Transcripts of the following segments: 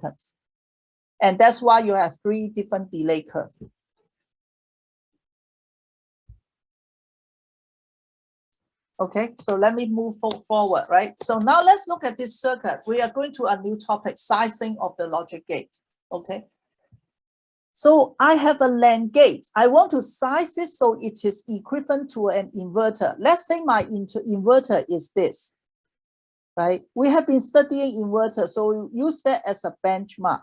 capacitance. And that's why you have 3 different delay curves. Okay, so let me move forward, right? So now let's look at this circuit. We are going to a new topic, sizing of the logic gate. Okay. So I have a NAND gate. I want to size it so it is equivalent to an inverter. Let's say my inverter is this, right? We have been studying inverter, so use that as a benchmark.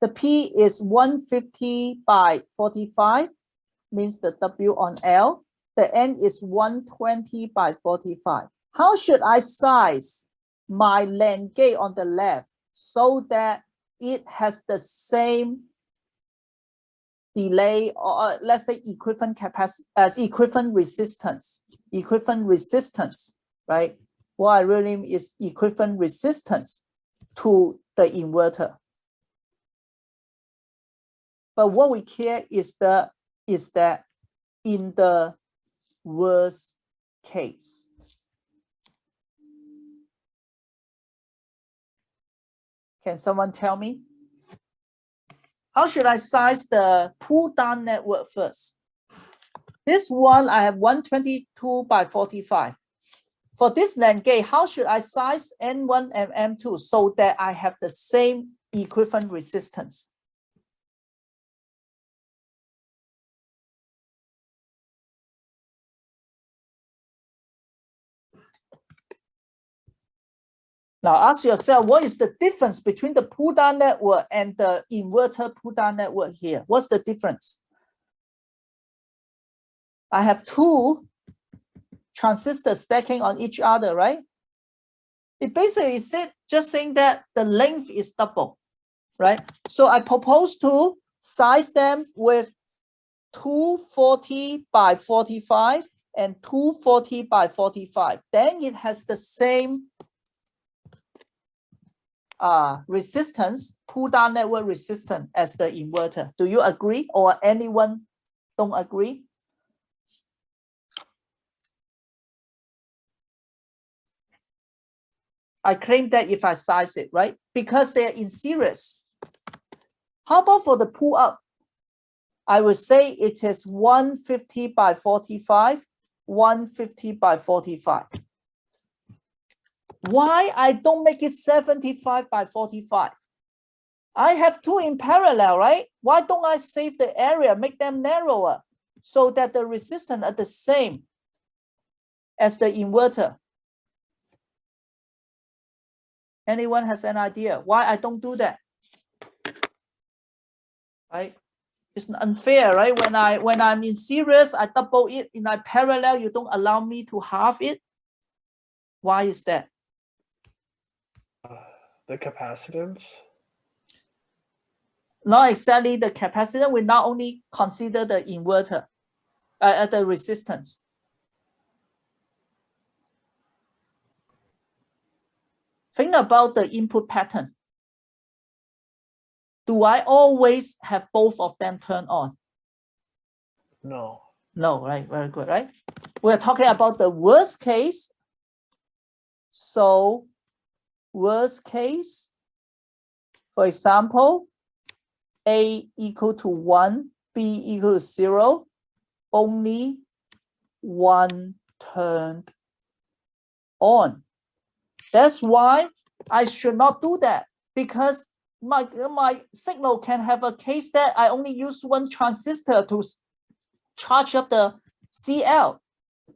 The P is 150 by 45, means the W on L. The N is 120 by 45. How should I size my NAND gate on the left so that it has the same delay, or let's say equivalent capacity, equivalent resistance, right? What I really mean is equivalent resistance to the inverter. But what we care is that in the worst case, can someone tell me? How should I size the pull down network first? This one, I have 122 by 45. For this NAND gate, how should I size N1 and M2 so that I have the same equivalent resistance? Now ask yourself, what is the difference between the pull down network and the inverter pull down network here? What's the difference? I have 2 transistors stacking on each other, right? It basically is just saying that the length is double, right? So I propose to size them with 240 by 45 and 240 by 45. Then it has the same resistance, pull down network resistance as the inverter. Do you agree, or anyone don't agree? I claim that if I size it, right? Because they're in series. How about for the pull up? I would say it is 150 by 45, 150 by 45. Why I don't make it 75 by 45? I have 2 in parallel, right? Why don't I save the area, make them narrower so that the resistance are the same as the inverter? Anyone has an idea why I don't do that? Right? It's unfair, right? When I'm in series, I double it. In my parallel, you don't allow me to halve it. Why is that? The capacitance? Not exactly the capacitance. We not only consider the inverter, the resistance. Think about the input pattern. Do I always have both of them turned on? No. No, right? Very good, right? We're talking about the worst case. So, worst case, for example, A equal to 1, B equal to 0, only one turned on. That's why I should not do that, because my signal can have a case that I only use 1 transistor to charge up the CL.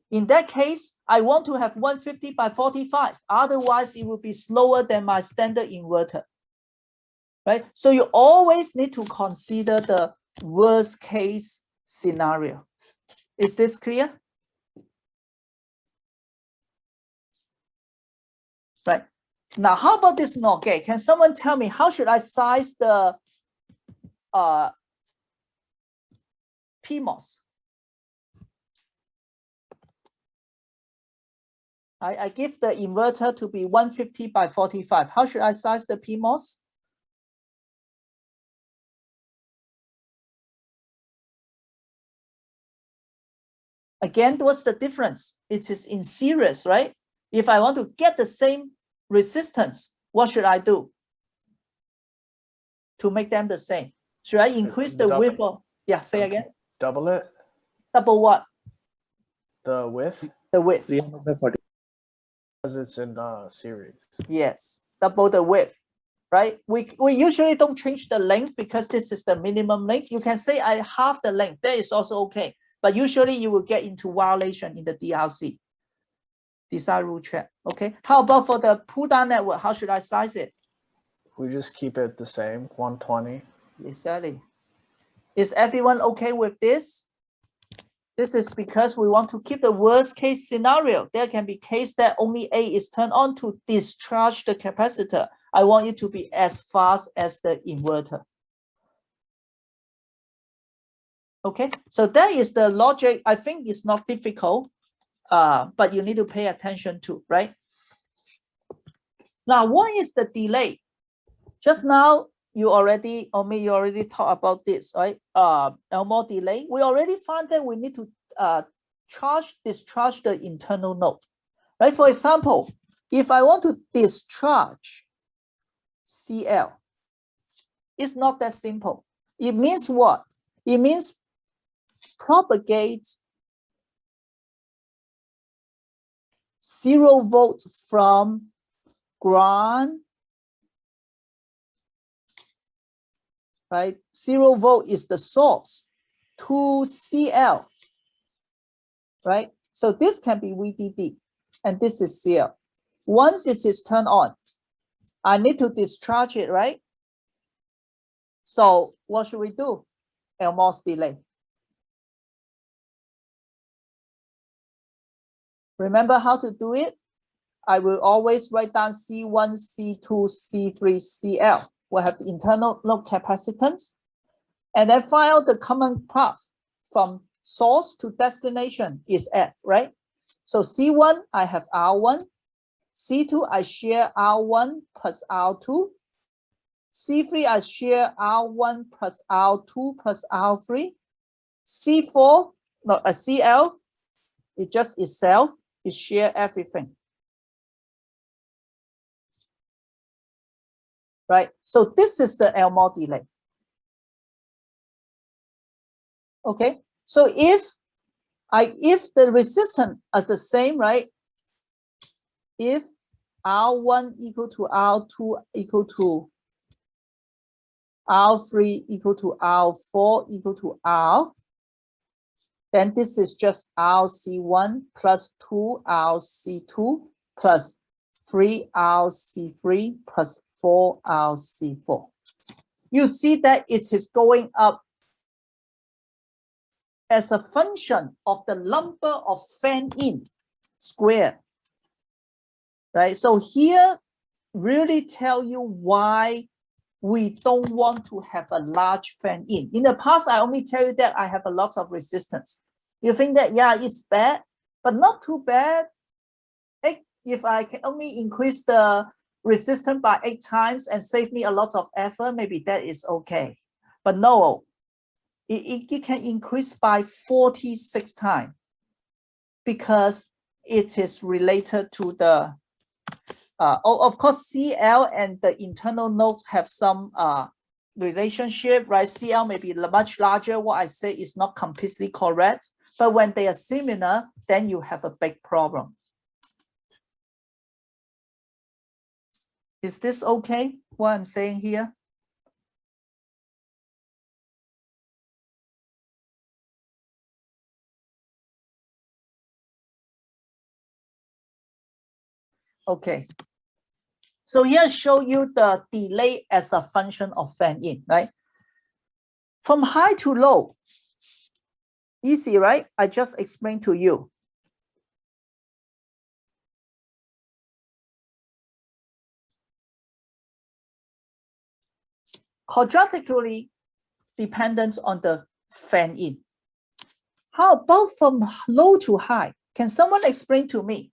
In that case, I want to have 150 by 45. Otherwise, it will be slower than my standard inverter. Right? So you always need to consider the worst case scenario. Is this clear? Right. Now, how about this NOR gate? Can someone tell me how should I size the PMOS? I give the inverter to be 150 by 45. How should I size the PMOS? Again, what's the difference? It is in series, right? If I want to get the same resistance, what should I do? to make them the same? Should I increase the width? Or, yeah, say again. Double it? Double what? The width? The width. 300 by 40. Because it's in series. Yes, double the width, right? We usually don't change the length because this is the minimum length. You can say I half the length. That is also okay. But usually you will get into violation in the DRC. Design rule check. Okay. How about for the pull down network? How should I size it? We just keep it the same, 120. Exactly. Is everyone okay with this? This is because we want to keep the worst case scenario. There can be case that only A is turned on to discharge the capacitor. I want it to be as fast as the inverter. Okay, so that is the logic. I think it's not difficult, but you need to pay attention to, right? Now, what is the delay? Just now, you already talked about this, right? Elmore delay. We already found that we need to discharge the internal node, right? For example, if I want to discharge CL, it's not that simple. It means what? It means propagate 0 volts from ground, right? 0 volt is the source to CL, right? So this can be VDD and this is CL. Once it is turned on, I need to discharge it, right? So what should we do? Elmore's delay. Remember how to do it? I will always write down C1, C2, C3, CL. We'll have the internal node capacitance. And then find out the common path from source to destination is F, right? So C1, I have R1. C2, I share R1 plus R2. C3, I share R1 plus R2 plus R3. C4, no, a CL, it just itself, it share everything. Right, so this is the Elmore delay. Okay, so if the resistance is the same, right? If R1 equal to R2 equal to R3 equal to R4 equal to R, then this is just RC1 plus 2RC2 plus 3RC3 plus 4RC4. You see that it is going up as a function of the number of fan-in squared, right? So here really tell you why we don't want to have a large fan-in. In the past, I only tell you that I have a lot of resistance. You think that, yeah, it's bad, but not too bad. If I can only increase the resistance by 8 times and save me a lot of effort, maybe that is okay. But no, it can increase by 46 times because it is related to the, of course, CL and the internal nodes have some relationship, right? CL may be much larger. What I say is not completely correct, but when they are similar, then you have a big problem. Is this okay, what I'm saying here? Okay. So here I show you the delay as a function of fan-in, right? From high to low, easy, right? I just explained to you. Quadratically dependent on the fan-in. How about from low to high? Can someone explain to me?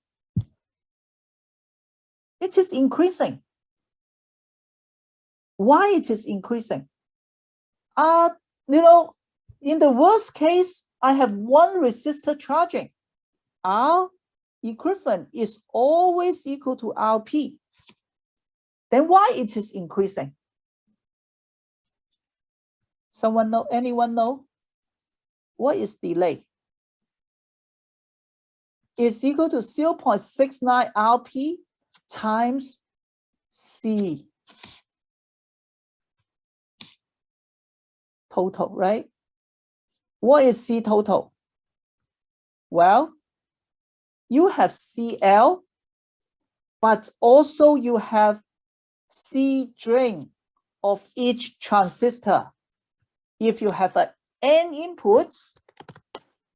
It is increasing. Why it is increasing? You know, in the worst case, I have one resistor charging. R equivalent is always equal to RP. Then why it is increasing? Someone know? Anyone know? What is delay? It's equal to 0.69 RP times C total, right? What is C total? Well, you have CL, but also you have C drain of each transistor. If you have an N input,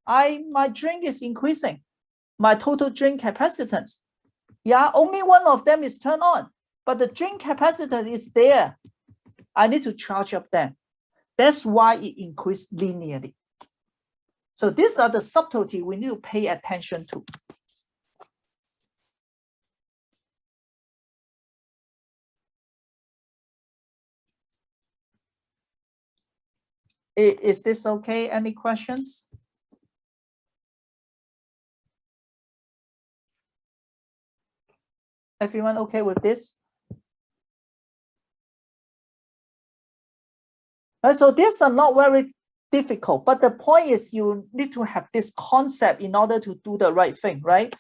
my drain is increasing. My total drain capacitance. Yeah, only one of them is turned on, but the drain capacitance is there. I need to charge up them. That's why it increased linearly. So these are the subtlety we need to pay attention to. Is this okay? Any questions? Everyone okay with this? So these are not very difficult, but the point is you need to have this concept in order to do the right thing, right?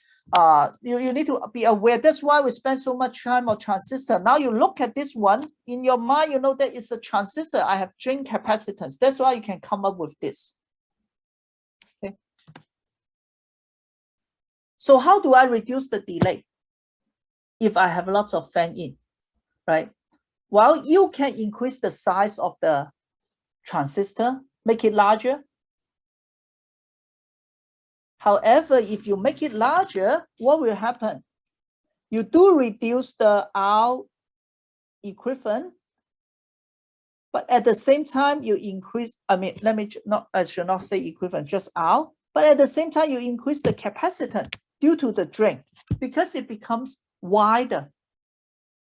You need to be aware. That's why we spend so much time on transistor. Now you look at this one, in your mind, you know that it's a transistor. I have drain capacitance. That's why you can come up with this. Okay. So how do I reduce the delay if I have lots of fan in, right? Well, you can increase the size of the transistor, make it larger. However, if you make it larger, what will happen? You do reduce the R equivalent, but at the same time you increase, I should not say equivalent, just R, but at the same time you increase the capacitance due to the drain because it becomes wider.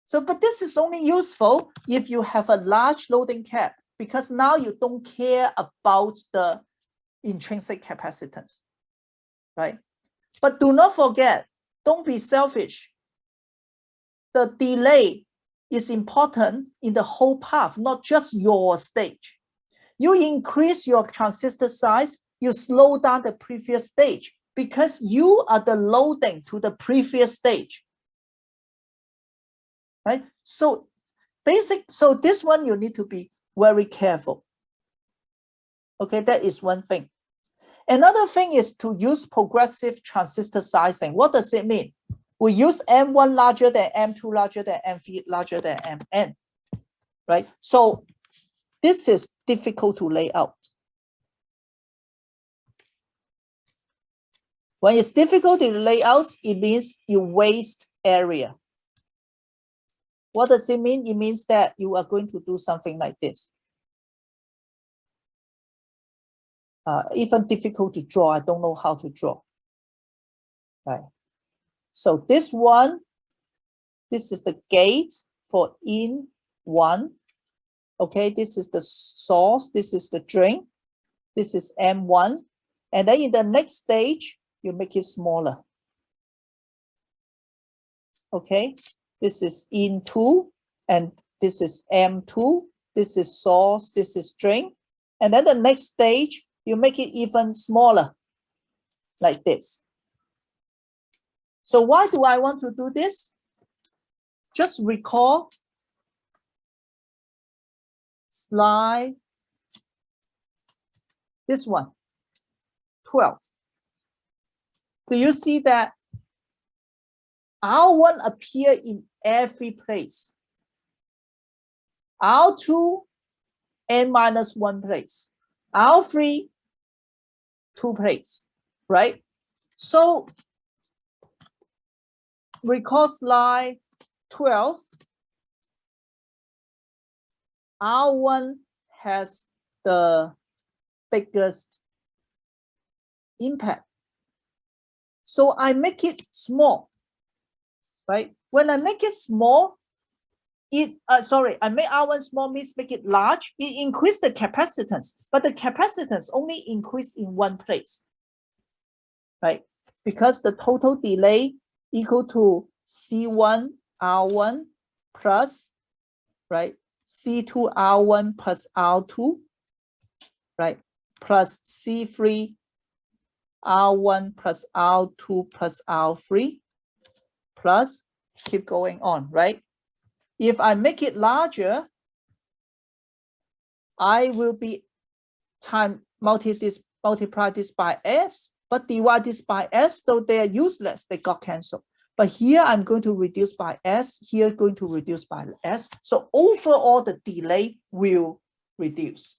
So, but this is only useful if you have a large loading cap, because now you don't care about the intrinsic capacitance, right? But do not forget, don't be selfish. The delay is important in the whole path, not just your stage. You increase your transistor size, you slow down the previous stage because you are the loading to the previous stage, right? So this one you need to be very careful. Okay, that is one thing. Another thing is to use progressive transistor sizing. What does it mean? We use M1 larger than M2 larger than M3 larger than Mn, right? So this is difficult to lay out. When it's difficult to lay out, it means you waste area. What does it mean? It means that you are going to do something like this. Even difficult to draw, I don't know how to draw, right? So this one, this is the gate for in one. Okay, this is the source, this is the drain, this is M1. And then in the next stage, you make it smaller. Okay, this is in 2, and this is M2, this is source, this is drain. And then the next stage, you make it even smaller, like this. So why do I want to do this? Just recall slide, this one, 12. Do you see that R1 appear in every place? R2, N-1 place. R3, 2 place, right? So recall slide 12. R1 has the biggest impact. So I make it small, right? When I make it small, I make R1 small means make it large. It increase the capacitance, but the capacitance only increase in one place, right? Because the total delay equal to C1 R1 plus, right, C2 R1 plus R2 right? Plus C3 R1 plus R2 plus R3 plus keep going on, right? If I make it larger, I will be multiply this by S, but divide this by S, so they are useless, they got canceled. But here I'm going to reduce by S, here going to reduce by S. So overall the delay will reduce.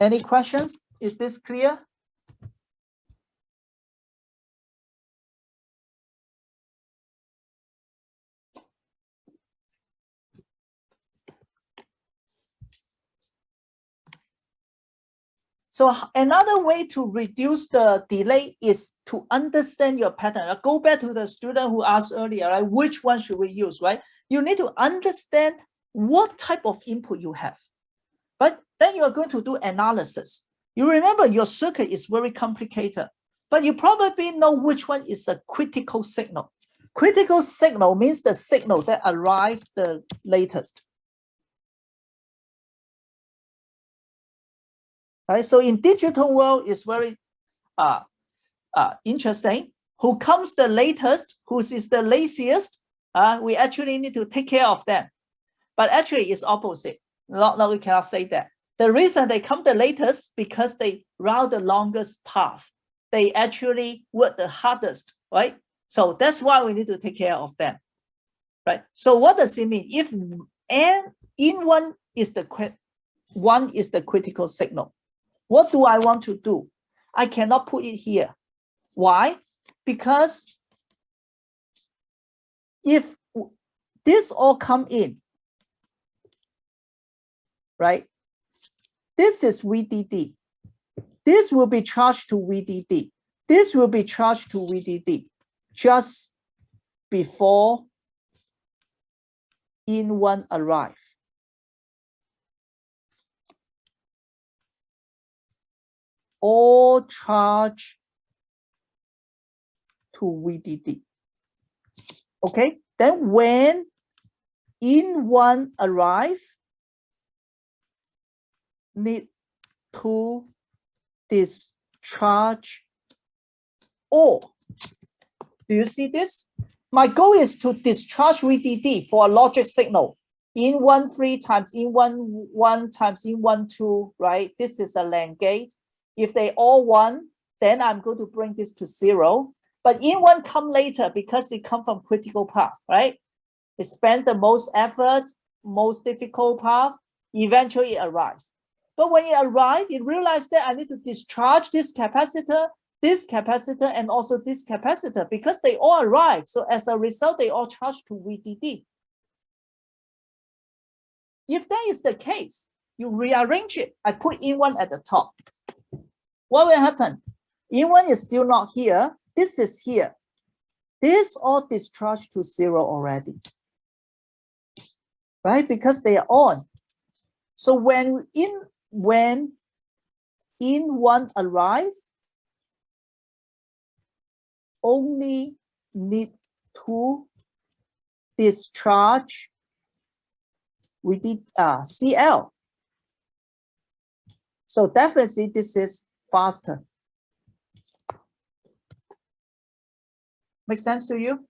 Any questions? Is this clear? So another way to reduce the delay is to understand your pattern. I'll go back to the student who asked earlier, right? Which one should we use, right? You need to understand what type of input you have, but then you are going to do analysis. You remember your circuit is very complicated, but you probably know which one is a critical signal. Critical signal means the signal that arrived the latest. Right? So in digital world, it's very interesting. Who comes the latest, who is the laziest, we actually need to take care of them. But actually it's opposite. No, we cannot say that. The reason they come the latest because they route the longest path. They actually work the hardest, right? So that's why we need to take care of them, right? So what does it mean? If N1 is the critical signal, what do I want to do? I cannot put it here. Why? Because if this all come in, right? This is VDD. This will be charged to VDD. This will be charged to VDD just before N1 arrive. All charge to VDD. Okay, then when N1 arrive, need to discharge all. Do you see this? My goal is to discharge VDD for a logic signal. N1 3 times N1 1 times N1 2, right? This is a NAND gate. If they all 1, then I'm going to bring this to 0. But N1 come later because it come from critical path, right? It spent the most effort, most difficult path, eventually it arrives. But when it arrived, it realized that I need to discharge this capacitor, and also this capacitor because they all arrived. So as a result, they all charge to VDD. If that is the case, you rearrange it. I put N1 at the top. What will happen? N1 is still not here. This is here. This all discharged to 0 already, right? Because they are on. So when N1 arrive, only need to discharge with the CL. So definitely this is faster. Make sense to you?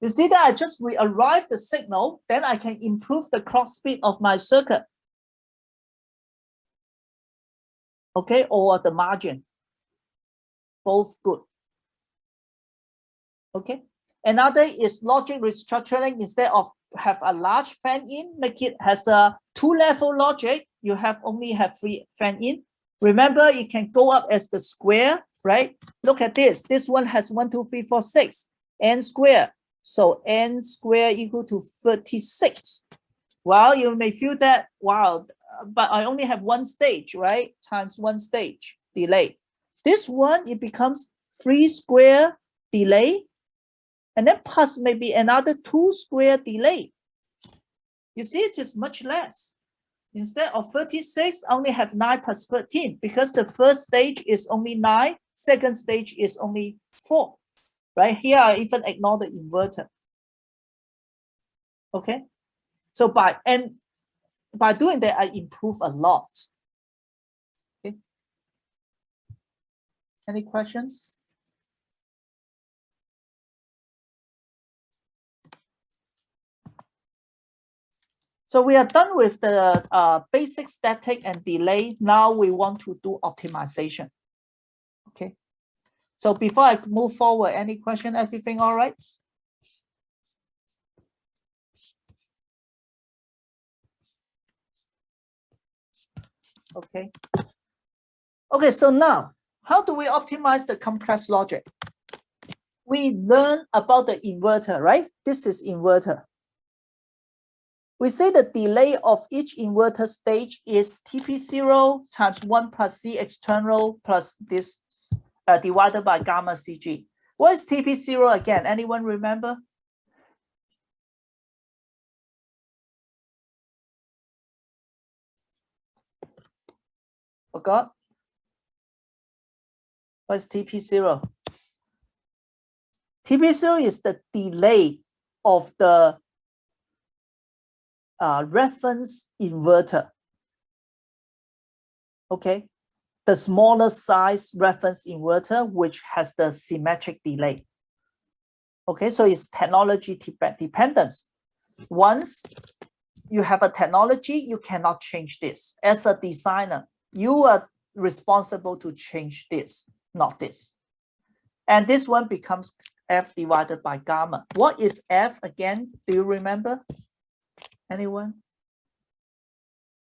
You see that I just rearrive the signal, then I can improve the clock speed of my circuit. Okay, or the margin. Both good. Okay. Another is logic restructuring. Instead of have a large fan in, make it has a 2-level logic. You only have 3 fan in. Remember, it can go up as the square, right? Look at this. This one has 1, 2, 3, 4, 6. N squared. So N squared equal to 36. Well, you may feel that, wow, but I only have 1 stage, right? Times 1 stage delay. This one, it becomes 3 square delay, and then plus maybe another 2 square delay. You see, it is much less. Instead of 36, I only have 9 plus 13 because the first stage is only 9, second stage is only 4. Right here, I even ignore the inverter. Okay, so by doing that, I improve a lot. Okay, any questions? So we are done with the basic static and delay. Now we want to do optimization. Okay. So before I move forward, any question? Everything all right? Okay. Okay, so now, how do we optimize the complex logic? We learn about the inverter, right? This is inverter. We say the delay of each inverter stage is TP0 times 1 plus C external plus this divided by gamma CG. What is TP0 again? Anyone remember? Forgot? What is TP0? TP0 is the delay of the reference inverter. Okay, the smaller size reference inverter, which has the symmetric delay. Okay, so it's technology dependence. Once you have a technology, you cannot change this. As a designer, you are responsible to change this, not this. And this one becomes F divided by gamma. What is F again? Do you remember? Anyone?